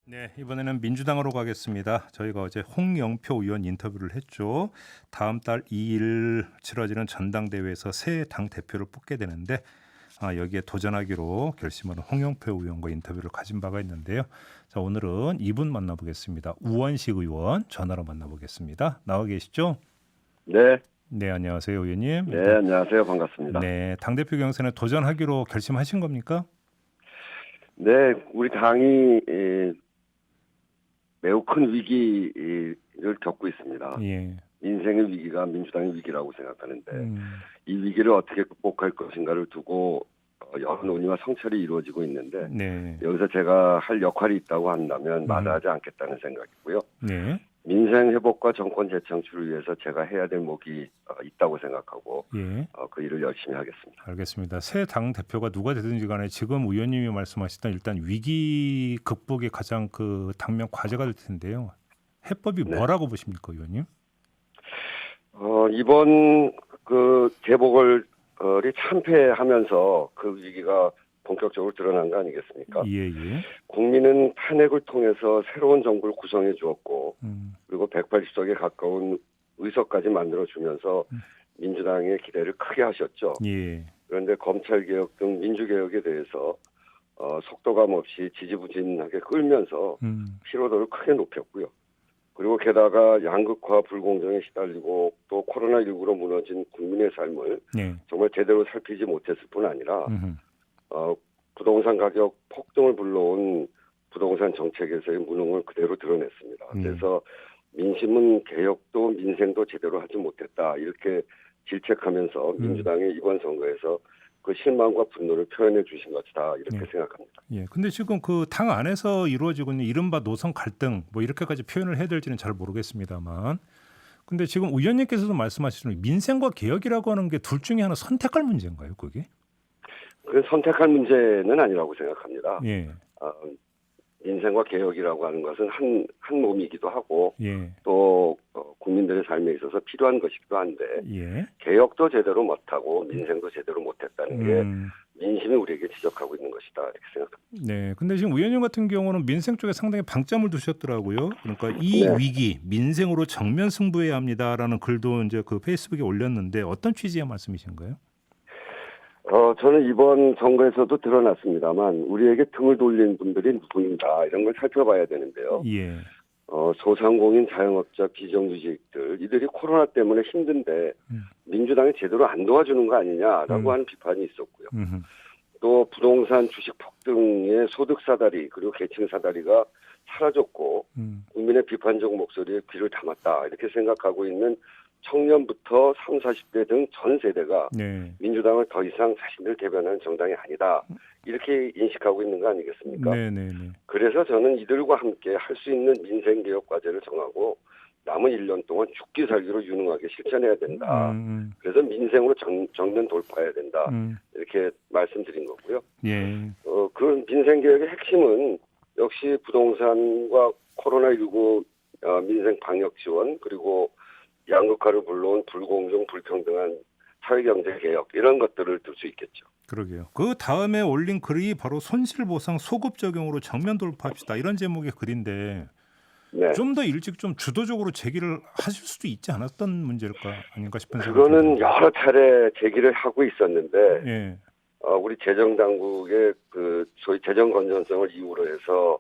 네, 이번에는 민주당으로 가겠습니다. 저희가 어제 홍영표 의원 인터뷰를 했죠. 다음 달 2일 치러지는 전당대회에서 새 당 대표를 뽑게 되는데 여기에 도전하기로 결심한 홍영표 의원과 인터뷰를 가진 바가 있는데요. 자, 오늘은 이분 만나보겠습니다. 우원식 의원 전화로 만나보겠습니다. 나와 계시죠? 네, 네, 안녕하세요, 의원님. 네, 일단 안녕하세요. 반갑습니다. 네, 당대표 경선에 도전하기로 결심하신 겁니까? 네, 우리 당이 매우 큰 위기를 겪고 있습니다. 예. 인생의 위기가 민주당의 위기라고 생각하는데 음, 이 위기를 어떻게 극복할 것인가를 두고 여러 논의와 성찰이 이루어지고 있는데 네. 여기서 제가 할 역할이 있다고 한다면 음. 마다하지 않겠다는 생각이고요. 네. 민생 회복과 정권 재창출을 위해서 제가 해야 될 몫이 있다고 생각하고 예. 그 일을 열심히 하겠습니다. 알겠습니다. 새 당 대표가 누가 되든지 간에 지금 의원님이 말씀하시던 일단 위기 극복이 가장 그 당면 과제가 될 텐데요. 해법이 네. 뭐라고 보십니까, 의원님? 이번 그 재보궐이 참패하면서 그 위기가 본격적으로 드러난 거 아니겠습니까? 예, 예. 국민은 탄핵을 통해서 새로운 정부를 구성해 주었고, 음, 그리고 180석에 가까운 의석까지 만들어 주면서 민주당의 기대를 크게 하셨죠. 예. 그런데 검찰개혁 등 민주개혁에 대해서 속도감 없이 지지부진하게 끌면서 피로도를 크게 높였고요. 그리고 게다가 양극화 불공정에 시달리고 또 코로나19로 무너진 국민의 삶을 예. 정말 제대로 살피지 못했을 뿐 아니라 음흠. 부동산 가격 폭등을 불러온 부동산 정책에서의 무능을 그대로 드러냈습니다. 그래서 민심은 개혁도 민생도 제대로 하지 못했다 이렇게 질책하면서 민주당의 이번 선거에서 그 실망과 분노를 표현해 주신 것이다 이렇게 생각합니다. 예. 근데 지금 그 당 안에서 이루어지고 있는 이른바 노선 갈등 뭐 이렇게까지 표현을 해야 될지는 잘 모르겠습니다만 근데 지금 의원님께서도 말씀하시는 민생과 개혁이라고 하는 게 둘 중에 하나 선택할 문제인가요, 그게? 그 선택할 문제는 아니라고 생각합니다. 예. 민생과 개혁이라고 하는 것은 한 몸이기도 하고 예. 또 국민들의 삶에 있어서 필요한 것이기도 한데 예. 개혁도 제대로 못하고 민생도 제대로 못했다는 게 민심이 우리에게 지적하고 있는 것이다 이렇게 생각합니다. 네. 근데 지금 의원님 같은 경우는 민생 쪽에 상당히 방점을 두셨더라고요. 그러니까 이 네. 위기 민생으로 정면 승부해야 합니다라는 글도 이제 그 페이스북에 올렸는데 어떤 취지의 말씀이신가요? 저는 이번 선거에서도 드러났습니다만 우리에게 등을 돌린 분들이 누구인가 이런 걸 살펴봐야 되는데요. 예. 소상공인, 자영업자, 비정규직들 이들이 코로나 때문에 힘든데 민주당이 제대로 안 도와주는 거 아니냐라고 하는 비판이 있었고요. 또 부동산 주식 폭등의 소득 사다리 그리고 계층 사다리가 사라졌고 국민의 비판적 목소리에 귀를 담았다 이렇게 생각하고 있는 청년부터 30, 40대 등 전 세대가 네. 민주당을 더 이상 자신들 대변하는 정당이 아니다 이렇게 인식하고 있는 거 아니겠습니까? 네, 네, 네. 그래서 저는 이들과 함께 할 수 있는 민생개혁 과제를 정하고 남은 1년 동안 죽기 살기로 유능하게 실천해야 된다. 그래서 민생으로 정면 돌파해야 된다. 이렇게 말씀드린 거고요. 예. 그 민생개혁의 핵심은 역시 부동산과 코로나19 민생 방역 지원 그리고 양극화를 불러온 불공정 불평등한 사회경제개혁 이런 것들을 들 수 있겠죠. 그러게요. 그 다음에 올린 글이 바로 손실보상 소급 적용으로 정면 돌파합시다 이런 제목의 글인데 네. 좀 더 일찍 좀 주도적으로 제기를 하실 수도 있지 않았던 문제일까 아닌가 싶은 생각이 그거는 듭니다. 여러 차례 제기를 하고 있었는데 예. 우리 재정당국의 그 소위 재정 건전성을 이유로 해서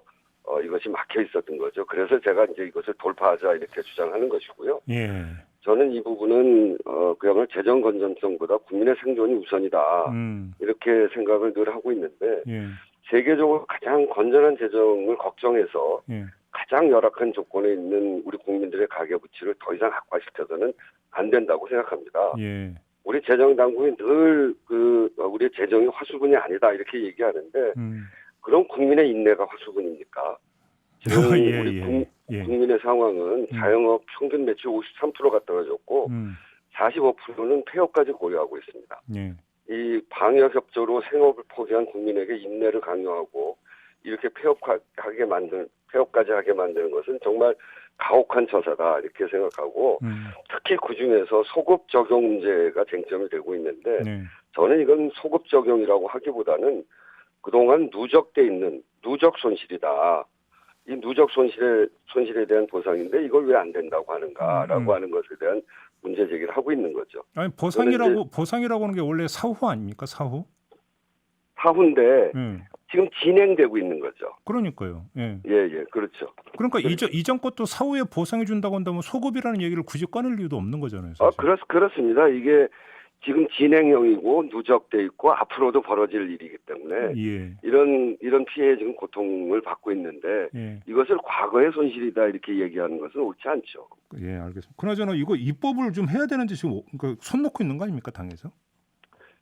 이것이 막혀 있었던 거죠. 그래서 제가 이제 이것을 돌파하자 이렇게 주장하는 것이고요. 예. 저는 이 부분은 그야말로 재정 건전성보다 국민의 생존이 우선이다 이렇게 생각을 늘 하고 있는데 예. 세계적으로 가장 건전한 재정을 걱정해서 예. 가장 열악한 조건에 있는 우리 국민들의 가계부채를 더 이상 악화시켜서는 안 된다고 생각합니다. 예. 우리 재정당국이 늘 우리 재정이 화수분이 아니다 이렇게 얘기하는데 그럼 국민의 인내가 화수분입니까? 지금 우리 국민의 상황은 자영업 평균 매출 53%가 떨어졌고 45%는 폐업까지 고려하고 있습니다. 예. 이 방역 협조로 생업을 포기한 국민에게 인내를 강요하고 이렇게 폐업까지 하게 만드는 것은 정말 가혹한 처사다 이렇게 생각하고 특히 그중에서 소급 적용 문제가 쟁점이 되고 있는데 저는 이건 소급 적용이라고 하기보다는 그동안 누적돼 있는 누적 손실이다. 이 누적 손실에 대한 보상인데 이걸 왜 안 된다고 하는가라고 하는 것에 대한 문제 제기를 하고 있는 거죠. 아니 보상이라고 하는 게 원래 사후 아닙니까? 사후? 사후인데 예. 지금 진행되고 있는 거죠. 그러니까요. 예. 예, 그렇죠. 그러니까 이전 것도 사후에 보상해 준다고 한다면 소급이라는 얘기를 굳이 꺼낼 이유도 없는 거잖아요. 아, 사실. 그렇습니다. 이게 지금 진행형이고 누적돼 있고 앞으로도 벌어질 일이기 때문에 예. 이런 피해 지금 고통을 받고 있는데 예. 이것을 과거의 손실이다 이렇게 얘기하는 것은 옳지 않죠. 예, 알겠습니다. 그나저나 이거 입법을 좀 해야 되는지 지금 그러니까 손 놓고 있는 거 아닙니까, 당에서?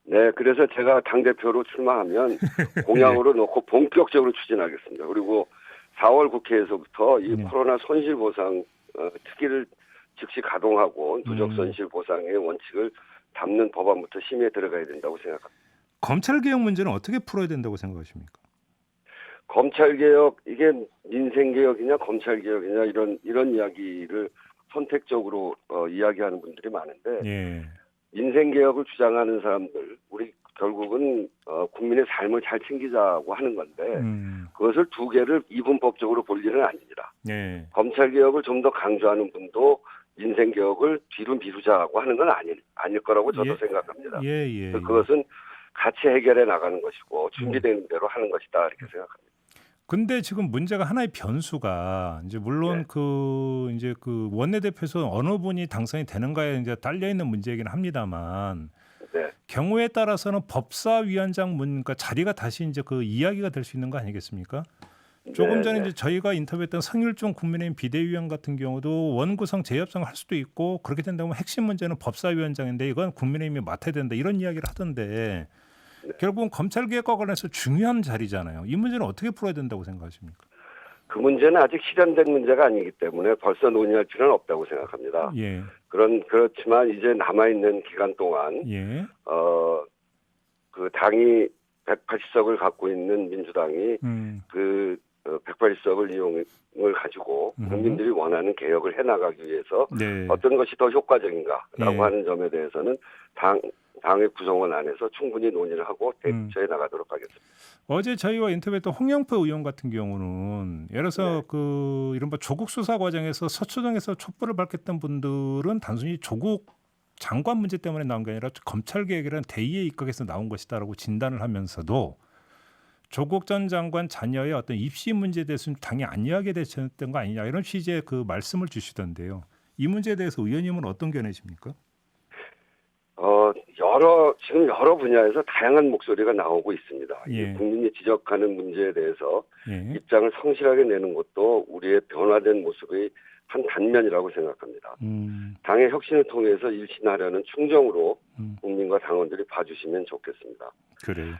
네, 그래서 제가 당대표로 출마하면 공약으로 놓고 본격적으로 추진하겠습니다. 그리고 4월 국회에서부터 이 코로나 손실보상 특위를 즉시 가동하고 누적 손실보상의 원칙을 담는 법안부터 심의에 들어가야 된다고 생각합니다. 검찰개혁 문제는 어떻게 풀어야 된다고 생각하십니까? 검찰개혁, 이게 민생개혁이냐 검찰개혁이냐 이런 이야기를 선택적으로 이야기하는 분들이 많은데 예. 민생개혁을 주장하는 사람들, 우리 결국은 국민의 삶을 잘 챙기자고 하는 건데 그것을 두 개를 이분법적으로 볼 일은 아닙니다. 예. 검찰개혁을 좀 더 강조하는 분도 민생개혁을 뒤로 미루자고 하는 건 아닐 거라고 저도 생각합니다. 예. 그것은 같이 해결해 나가는 것이고 준비된 대로 하는 것이다 이렇게 생각합니다. 근데 지금 문제가 하나의 변수가 이제 물론 이제 그 원내대표에서 어느 분이 당선이 되는가에 이제 딸려 있는 문제이긴 합니다만 네. 경우에 따라서는 법사위원장 그러니까 자리가 다시 이제 그 이야기가 될 수 있는 거 아니겠습니까? 조금 전에 이제 저희가 인터뷰했던 성일종 국민의힘 비대위원 같은 경우도 원구성 재협상을 할 수도 있고 그렇게 된다면 핵심 문제는 법사위원장인데 이건 국민의힘이 맡아야 된다 이런 이야기를 하던데 결국은 검찰개혁과 관련해서 중요한 자리잖아요. 이 문제는 어떻게 풀어야 된다고 생각하십니까? 그 문제는 아직 실현된 문제가 아니기 때문에 벌써 논의할 필요는 없다고 생각합니다. 예. 그렇지만 이제 남아있는 기간 동안 그 당이 180석을 갖고 있는 민주당이 그 180석을 이용을 가지고 국민들이 원하는 개혁을 해나가기 위해서 어떤 것이 더 효과적인가라고 하는 점에 대해서는 당의 구성원 안에서 충분히 논의를 하고 대처해 나가도록 하겠습니다. 어제 저희와 인터뷰했던 홍영표 의원 같은 경우는 예를 들어서 그 이른바 조국 수사 과정에서 서초동에서 촛불을 밝혔던 분들은 단순히 조국 장관 문제 때문에 나온 게 아니라 검찰 개혁이라는 대의에 입각해서 나온 것이다라고 진단을 하면서도 조국 전 장관 자녀의 어떤 입시 문제에 대해서는 당이 안 이야기에 대처했던 거 아니냐 이런 취지의 그 말씀을 주시던데요. 이 문제에 대해서 의원님은 어떤 견해십니까? 지금 여러 분야에서 다양한 목소리가 나오고 있습니다. 예. 국민이 지적하는 문제에 대해서 예. 입장을 성실하게 내는 것도 우리의 변화된 모습의 한 단면이라고 생각합니다. 당의 혁신을 통해서 일신하려는 충정으로 국민과 당원들이 봐주시면 좋겠습니다. 그래요.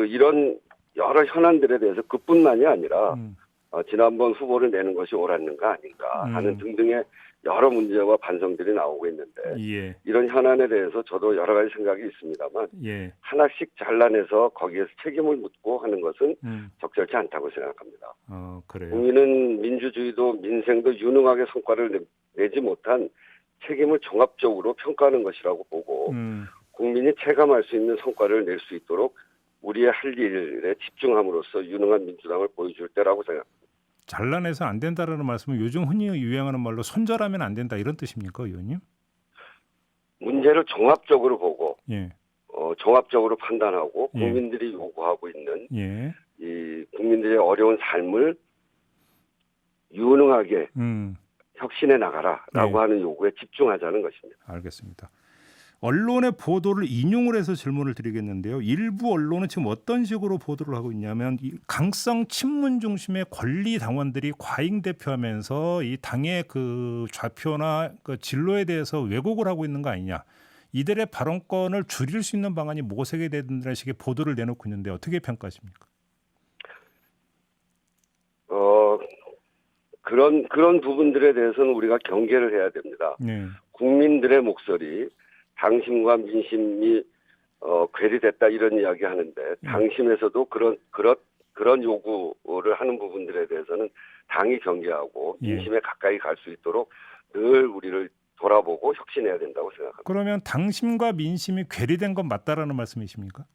이런 여러 현안들에 대해서 그뿐만이 아니라 지난번 후보를 내는 것이 옳았는가 아닌가 하는 등등의 여러 문제와 반성들이 나오고 있는데 이런 현안에 대해서 저도 여러 가지 생각이 있습니다만 하나씩 잘라내서 거기에서 책임을 묻고 하는 것은 적절치 않다고 생각합니다. 그래요. 국민은 민주주의도 민생도 유능하게 성과를 내지 못한 책임을 종합적으로 평가하는 것이라고 보고 국민이 체감할 수 있는 성과를 낼 수 있도록 우리의 할 일에 집중함으로써 유능한 민주당을 보여줄 때라고 생각합니다. 잘라내서 안 된다라는 말씀은 요즘 흔히 유행하는 말로 손절하면 안 된다 이런 뜻입니까, 의원님? 문제를 종합적으로 보고 예. 종합적으로 판단하고 국민들이 요구하고 있는 이 국민들의 어려운 삶을 유능하게 혁신해 나가라라고 하는 요구에 집중하자는 것입니다. 알겠습니다. 언론의 보도를 인용을 해서 질문을 드리겠는데요. 일부 언론은 지금 어떤 식으로 보도를 하고 있냐면 이 강성 친문 중심의 권리 당원들이 과잉 대표하면서 이 당의 그 좌표나 그 진로에 대해서 왜곡을 하고 있는 거 아니냐. 이들의 발언권을 줄일 수 있는 방안이 모색이 된다는 식의 보도를 내놓고 있는데 어떻게 평가하십니까? 그런 부분들에 대해서는 우리가 경계를 해야 됩니다. 국민들의 목소리, 당심과 민심이 괴리됐다 이런 이야기 하는데 당심에서도 그런 요구를 하는 부분들에 대해서는 당이 경계하고 민심에 가까이 갈 수 있도록 늘 우리를 돌아보고 혁신해야 된다고 생각합니다. 그러면 당심과 민심이 괴리된 건 맞다라는 말씀이십니까?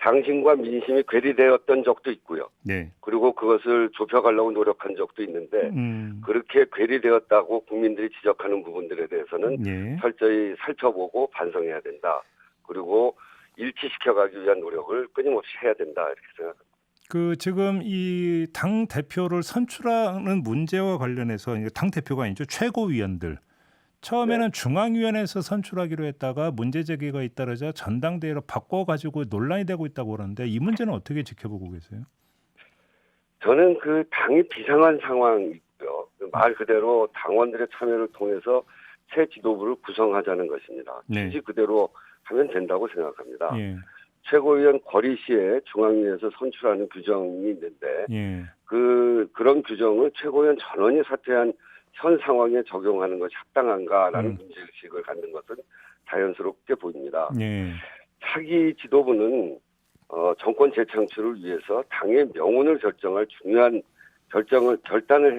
당신과 민심이 괴리되었던 적도 있고요. 네. 그리고 그것을 좁혀가려고 노력한 적도 있는데 그렇게 괴리되었다고 국민들이 지적하는 부분들에 대해서는 예. 철저히 살펴보고 반성해야 된다. 그리고 일치시켜가기 위한 노력을 끊임없이 해야 된다. 이렇게 생각합니다. 그 지금 이 당 대표를 선출하는 문제와 관련해서 당 대표가 아니죠. 최고위원들. 처음에는 중앙위원회에서 선출하기로 했다가 문제 제기가 잇따르자 전당대회로 바꿔가지고 논란이 되고 있다고 그러는데 이 문제는 어떻게 지켜보고 계세요? 저는 그 당이 비상한 상황이고요. 말 그대로 당원들의 참여를 통해서 새 지도부를 구성하자는 것입니다. 네. 취지 그대로 하면 된다고 생각합니다. 예. 최고위원 거리 시에 중앙위에서 선출하는 규정이 있는데 예. 그런 규정을 최고위원 전원이 사퇴한 현 상황에 적용하는 것이 합당한가라는 문제의식을 갖는 것은 자연스럽게 보입니다. 예. 차기 지도부는 정권 재창출을 위해서 당의 명운을 결정할 중요한 결단을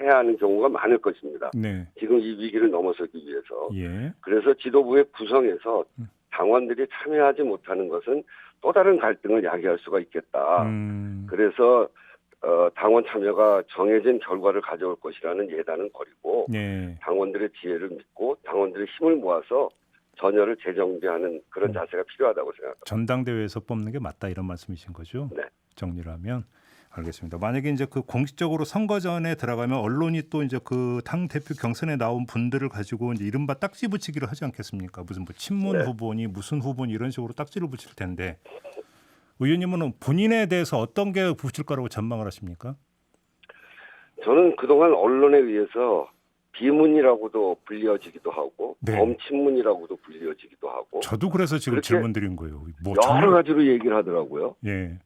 해야 하는 경우가 많을 것입니다. 네. 지금 이 위기를 넘어서기 위해서. 예. 그래서 지도부의 구성에서 당원들이 참여하지 못하는 것은 또 다른 갈등을 야기할 수가 있겠다. 그래서 당원 참여가 정해진 결과를 가져올 것이라는 예단은 버리고 예. 당원들의 지혜를 믿고 당원들의 힘을 모아서 전열을 재정비하는 그런 자세가 필요하다고 생각합니다. 전당대회에서 뽑는 게 맞다 이런 말씀이신 거죠? 네. 정리를 하면 알겠습니다. 만약에 이제 그 공식적으로 선거 전에 들어가면 언론이 또 이제 그 당 대표 경선에 나온 분들을 가지고 이제 이른바 딱지 붙이기를 하지 않겠습니까? 무슨 뭐 친문 네. 후보니 무슨 후보니 이런 식으로 딱지를 붙일 텐데 의원님은 본인에 대해서 어떤 게 붙일 거라고 전망을 하십니까? 저는 그동안 언론에 의해서 비문이라고도 불리어지기도 하고 네. 범친문이라고도 불리어지기도 하고 저도 그래서 지금 그렇게 질문 드린 거예요. 뭐 여러 가지로 얘기를 하더라고요. 예.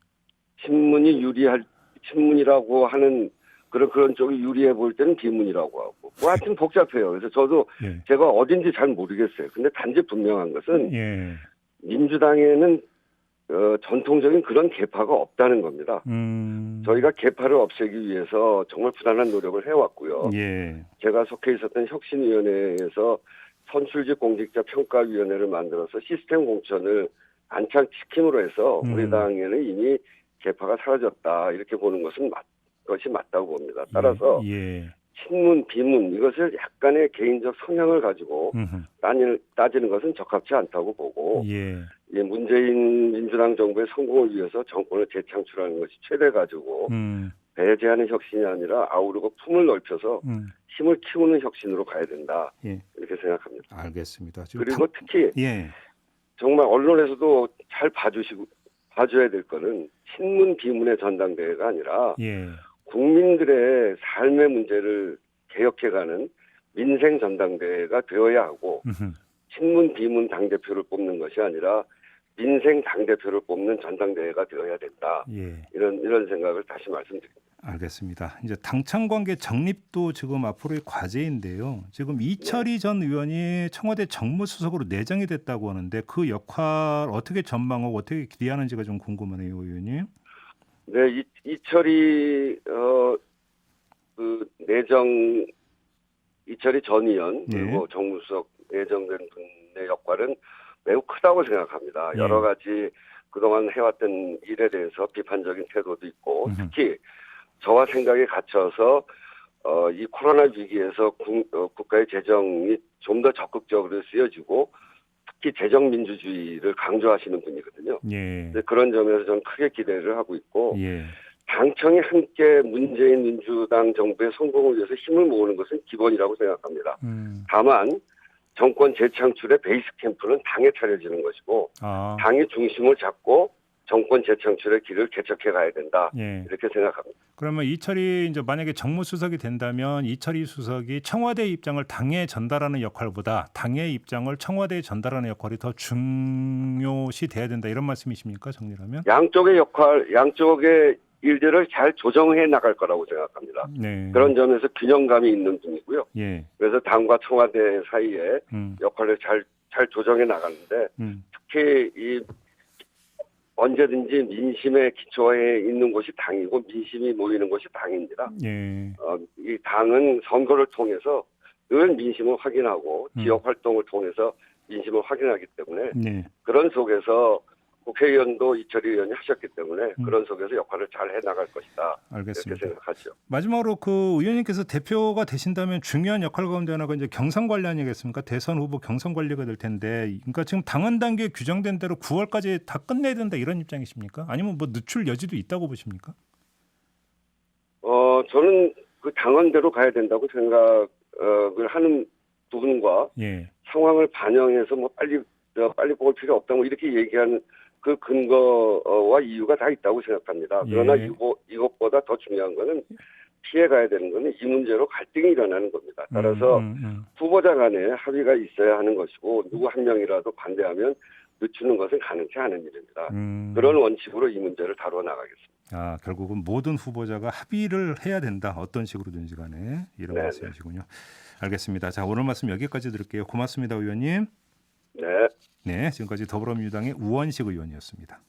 친문이라고 하는 그런 쪽이 유리해 보일 때는 비문이라고 하고 뭐 하여튼 복잡해요. 그래서 저도 예. 제가 어딘지 잘 모르겠어요. 근데 단지 분명한 것은 예. 민주당에는 전통적인 그런 계파가 없다는 겁니다. 저희가 계파를 없애기 위해서 정말 부단한 노력을 해왔고요. 예. 제가 속해 있었던 혁신위원회에서 선출직 공직자 평가위원회를 만들어서 시스템 공천을 안착시킴으로 해서 우리 당에는 이미 계파가 사라졌다 이렇게 보는 것은 것이 맞다고 봅니다. 따라서 예. 친문, 비문 이것을 약간의 개인적 성향을 가지고 따지는 것은 적합치 않다고 보고 예. 문재인 민주당 정부의 성공을 위해서 정권을 재창출하는 것이 최대 가지고 배제하는 혁신이 아니라 아우르고 품을 넓혀서 힘을 키우는 혁신으로 가야 된다. 예. 이렇게 생각합니다. 알겠습니다. 그리고 특히 예. 정말 언론에서도 잘 봐줘야 될 거는 친문 비문의 전당대회가 아니라 예. 국민들의 삶의 문제를 개혁해가는 민생 전당대회가 되어야 하고 친문 비문 당대표를 뽑는 것이 아니라 민생 당대표를 뽑는 전당대회가 되어야 된다. 예. 이런 생각을 다시 말씀드립니다. 알겠습니다. 이제 당청 관계 정립도 지금 앞으로의 과제인데요. 지금 이철희 전 의원이 청와대 정무수석으로 내정이 됐다고 하는데 그 역할 어떻게 전망하고 어떻게 기대하는지가 좀 궁금하네요, 의원님. 네, 이철희 이철희 전 의원 그리고 정무수석 내정된 분의 역할은 매우 크다고 생각합니다. 여러 가지 그동안 해왔던 일에 대해서 비판적인 태도도 있고 특히 저와 생각에 갇혀서 이 코로나 위기에서 국가의 재정이 좀 더 적극적으로 쓰여지고 특히 재정 민주주의를 강조하시는 분이거든요. 예. 그런 점에서 저는 크게 기대를 하고 있고 예. 당청이 함께 문재인 민주당 정부의 성공을 위해서 힘을 모으는 것은 기본이라고 생각합니다. 다만 정권 재창출의 베이스 캠프는 당에 차려지는 것이고 당이 중심을 잡고 정권 재창출의 길을 개척해 가야 된다. 예. 이렇게 생각합니다. 그러면 이철이 이제 만약에 정무수석이 된다면 이철이 수석이 청와대 입장을 당에 전달하는 역할보다 당의 입장을 청와대에 전달하는 역할이 더 중요시 돼야 된다 이런 말씀이십니까? 정리하면? 양쪽의 일들을 잘 조정해 나갈 거라고 생각합니다. 네. 그런 점에서 균형감이 있는 분이고요. 예. 그래서 당과 청와대 사이에 역할을 잘 조정해 나가는데 특히 언제든지 민심에 기초해 있는 곳이 당이고 민심이 모이는 곳이 당입니다. 예. 이 당은 선거를 통해서 늘 민심을 확인하고 지역 활동을 통해서 민심을 확인하기 때문에 그런 속에서 국회의원도 이철희 의원이 하셨기 때문에 그런 속에서 역할을 잘 해나갈 것이다. 알겠습니다. 이렇게 생각하죠. 마지막으로 그 의원님께서 대표가 되신다면 중요한 역할 가운데 하나가 이제 경선 관리 아니겠습니까? 대선 후보 경선 관리가 될 텐데, 그러니까 지금 당헌 단계에 규정된 대로 9월까지 다 끝내야 된다 이런 입장이십니까? 아니면 뭐 늦출 여지도 있다고 보십니까? 저는 그 당헌대로 가야 된다고 생각을 하는 부분과 예. 상황을 반영해서 뭐 빨리 뽑을 필요 없다 뭐 이렇게 얘기하는 그 근거와 이유가 다 있다고 생각합니다. 그러나 예. 이것보다 더 중요한 거는 피해가야 되는 거는 이 문제로 갈등이 일어나는 겁니다. 따라서 후보자 간에 합의가 있어야 하는 것이고 누구 한 명이라도 반대하면 늦추는 것은 가능치 않은 일입니다. 그런 원칙으로 이 문제를 다뤄 나가겠습니다. 아, 결국은 모든 후보자가 합의를 해야 된다. 어떤 식으로든지 간에 이런 네, 말씀이시군요. 알겠습니다. 자, 오늘 말씀 여기까지 드릴게요. 고맙습니다, 의원님. 네. 네, 지금까지 더불어민주당의 우원식 의원이었습니다.